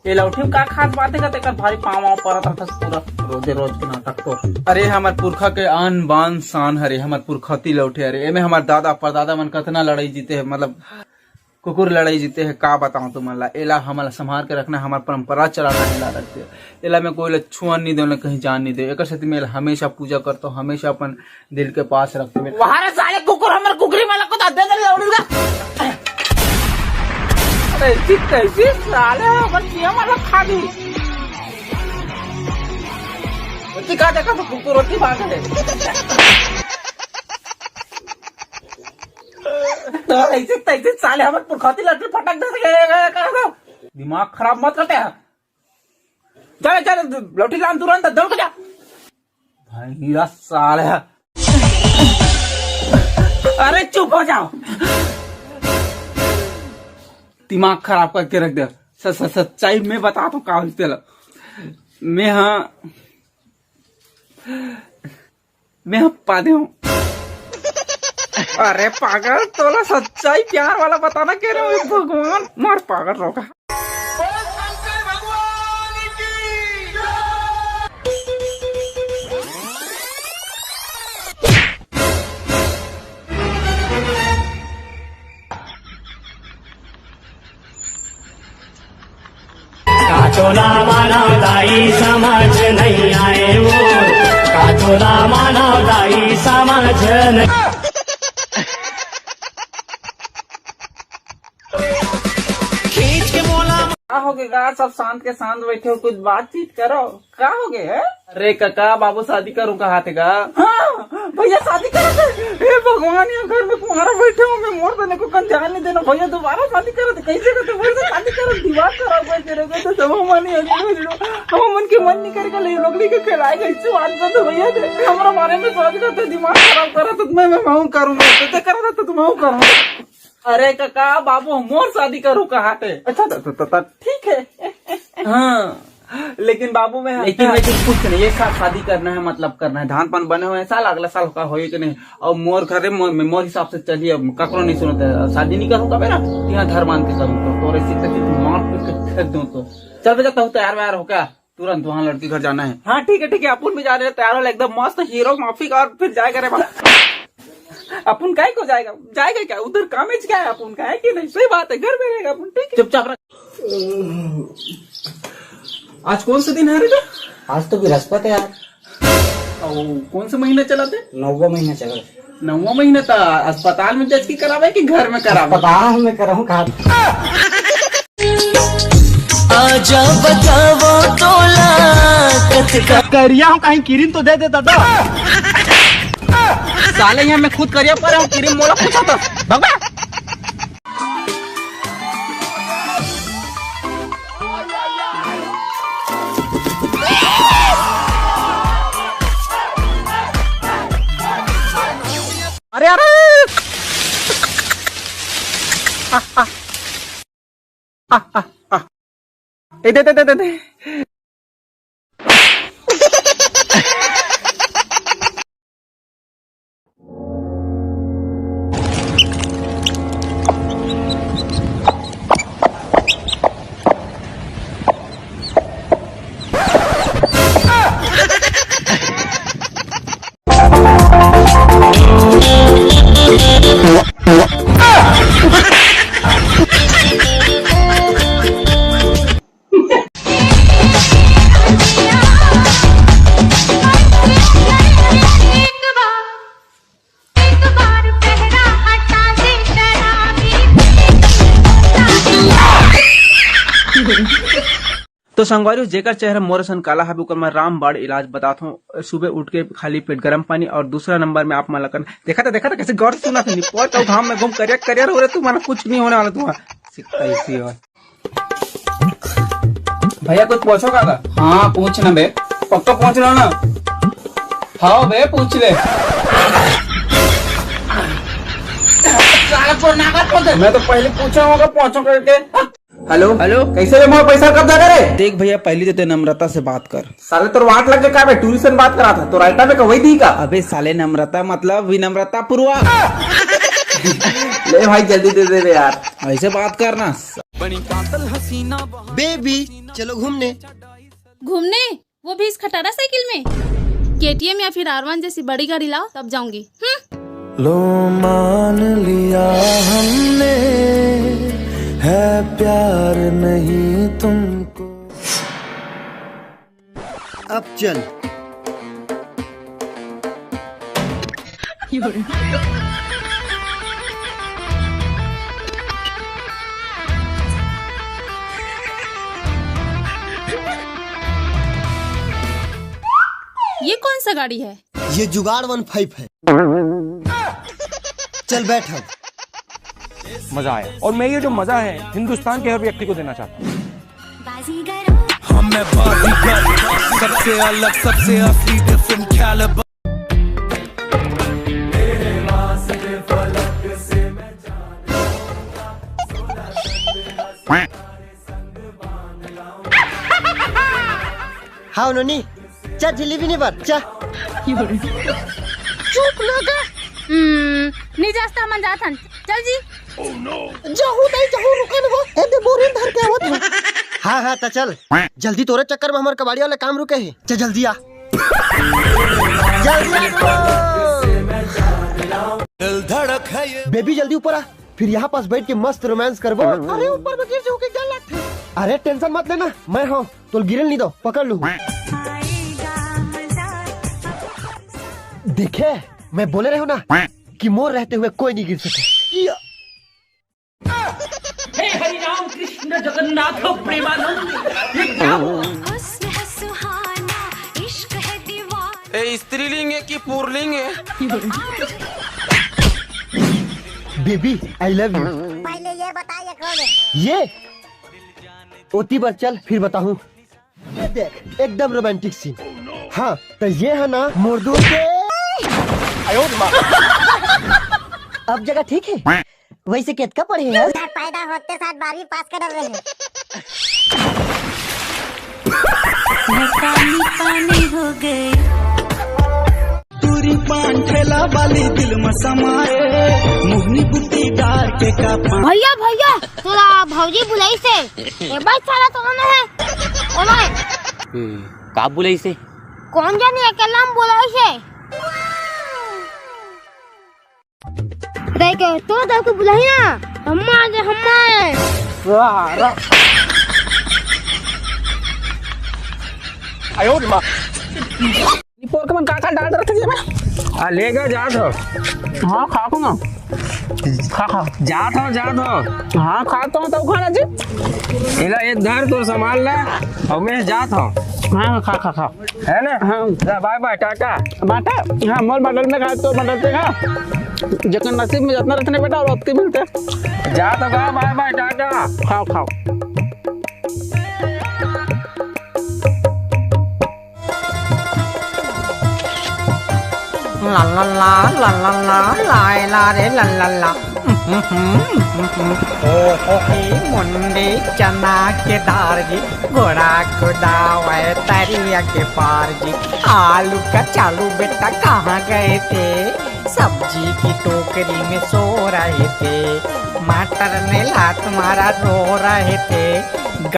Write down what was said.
ये लौठी का खास बात है का भारी पाँव परत रहता पूरा रोजे रोज के नाटक तो। अरे हमार पुरखा के आन बान शान हरे, हमार पुरखती लौटे। अरे एमे हमार दादा परदादा मन कतना लड़ाई जीते है, मतलब कुकुर लड़ाई जीते है। का बताऊं तुमन ला, एला हमारा संभाल के रखना, हमार परंपरा चलाना है रखते। एला में कोई छुअन नहीं दे, कहीं जान नहीं दे। एक साथी में हमेशा पूजा करता हूँ, हमेशा अपन दिल के पास रखते। वहां साले कुकुर हमारे कुकरी माला को दे दे लौड़ूगा। कैसी साले बच्चियां माला खा दी। का देखा तो कुकुर होती भाग है। ऐसे तैसे साले हमारे पुरखाती लड़की फटक दे। दिमाग खराब मत करते हैं। चले चले लौटी लान तुरंत दौड़ के जा। भाई साले अरे चुप हो जाओ, दिमाग खराब करके रख दे। सच्चाई मैं बताता हूँ का तेला। मैं पादे हूँ। अरे पागल, तोला सच्चाई प्यार वाला बताना कह रहे हो। भगवान मार पागल रोका। काचोला मानव दाई समझ नहीं आए वो, काचोला मानव दाई समझ नहीं। खींच के बोला क्या हो गया? सब शांत के शांत बैठे हो, कुछ बातचीत करो। क्या हो गया? अरे काका बाबू शादी करूँ कहा थे का? हाँ भैया शादी करो। हे भगवान, ये घर में तुम्हारा बैठे हो, मैं मोर देने को कन जान नहीं देना। भैया दोबारा शादी करो तो कैसे करते? भैया शादी करो, दीवार करो बैठे रहोगे तो सब मन हम मन के मन नहीं करेगा। ले लोगली के खिलाए कैसे बात करते भैया हमारा बारे में सोच करते, दिमाग खराब करा तो मैं करूँगा, तो करा तो तुम करूँगा। अरे काका बाबू मोर शादी करूँ कहा थे? अच्छा तो ठीक है। हाँ लेकिन बाबू में कुछ नहीं, एक साथ शादी करना है, मतलब करना है। धान पान बने हुए हैं, साल अगला साल का हो कि नहीं। और मोर घरे मोर हिसाब से चलिए, ककरो नहीं सुनते। शादी नहीं करूँ कभी ना, यहाँ घर मान के करूँ तो मार पे फेंक दूँ तो। चल बेटा तो तैयार व्यार हो क्या? तुरंत वहाँ लड़की घर जाना है। हाँ ठीक है अपन भी जा रहे हैं, तैयार हो एकदम मस्त हीरो माफी का, और फिर जाएगा रे अपन काय को जाएगा क्या उधर? कामेज क्या है अपन का, है कि नहीं? सही बात है, घर में रहेगा अपन। ठीक है चुपचाप रख। आज कौन सा दिन है रे? आज तो बृहस्पति है यार। कौन सा महीना चला थे? 9वां महीना चला। 9वां महीना था। अस्पताल में जज की करावे कि घर में करावे? अस्पताल में कराऊं कहा? आजा बचाओ तोला करिया हूँ, कहीं किरीन तो दे देता था। साले यहाँ मैं खुद करिया पर हूँ, किरीम मोला पूछा था भगवा। अरे अरे दे तो संगवारी जेकर चेहरा मोर सन काला है ओकर मैं रामबाड़ इलाज बताता हूँ। सुबह उठ के खाली पेट गर्म पानी, और दूसरा नंबर में आप मलकन देखा था कैसे गौर सुना था निपोट घाम में घूम करियर हो रहे तुम्हारा कुछ नहीं होने वाला तुम्हारा ऐसी। और भैया कुछ पूछो का? हाँ पूछ ना बे, पक्का पूछ लो ना। हाँ बे पूछ ले। मैं तो पहले पूछा होगा पहुंचो करके। हेलो कैसे रे मोर पैसा कब जा रे? देख भैया पहले तो नम्रता से बात कर। साले तो वाट लग गया टूरिस्ट बात करा था तो राइटा में वही दी का? अबे साले नम्रता मतलब विनम्रता पूर्वा। ले भाई जल्दी दे दे यार, ऐसे बात करना। बेबी चलो घूमने। घूमने, वो भी इस खटारा साइकिल में? केटीएम या फिर R1 जैसी बड़ी गाड़ी लाओ तब जाऊंगी। लो मान लिया हमने, है प्यार नहीं तुमको। अब चल। ये कौन सा गाड़ी है? ये जुगाड़ 15 है। चल बैठ अब। मजा आया, और मैं ये जो मजा है हिंदुस्तान के हर व्यक्ति को देना चाहता हूँ। हमें बाजीगर, सबसे अलग, सबसे असली, डिफरेंट कैलिबर। हाँ नोनी, चा जिलेबी नहीं बात चा। चुप ना का। नहीं जास्ता मन जाथन। चल जी। जाहू नहीं जाहू रुके न हो। ए बोरिंग धर के आवत हो। हाँ हाँ तो चल। जल्दी तोरे चक्कर में हमार कबाड़ी वाले काम रुके है। चल जल्दी आ। जल्दी दिल धड़क है ये। बेबी जल्दी ऊपर आ, फिर यहाँ पास बैठ के मस्त रोमांस करबो। अरे ऊपर में गिर जाओ के क्या लगता है? अरे टेंशन मत लेना, मैं हूँ, तो गिरल नहीं दो, पकड़ लूँ। देखे मैं बोले रहे हो ना कि मोर रहते हुए कोई नहीं गिर सके। हे हरि राम कृष्ण जगन्नाथ प्रेमानंद। स्त्रीलिंग है कि पुरलिंग है? Baby I love you. पहले ये बताइए कौन है? ये ओती बार चल फिर बताऊं। ये देख एकदम रोमांटिक सीन। हाँ तो ये है ना मुर्दू के। अब जगह ठीक है? वैसे कितना पढ़े हैं? पैदा होते साथ 12वीं पास कर रहे हैं। पानी पानी हो गए। दूरी पान ठेला वाली दिल में समाए, मुहनी बुद्धि डार के का भैया भैया तोरा भौजी बुलाई से एक बार सारा तो ना है। ओए का बुलाई से? कौन जाने अकेला हम बुलाई से? देख तो दाऊ को बुलाई ना। हम्मा जे हम्मा। पोर कमन का डाल रखे जे में आ लेगा जा दो। हाँ खा को ना खा जा दो। हाँ खाता हूँ तब खाना जी। इला ये धर तो संभाल ले और मैं जात हूँ। हाँ खा है ना। हाँ बाय बाय टाटा बाटा। हाँ मोल बटल में खा तो बटल से खा, जखन नसीब में जितना रखने बेटा और उतने मिलते। जा तो खा, बाय बाय टाटा। खाओ ला ला ला ला ला ला ला ला रे ला ला ला। ओ मुंडे चना के दार जी, घोड़ा खुदावे तरिया के पार जी। आलू का चालू बेटा कहाँ गए थे? सब्जी की टोकरी में सो रहे थे। मटर ने लात मारा रो रहे थे।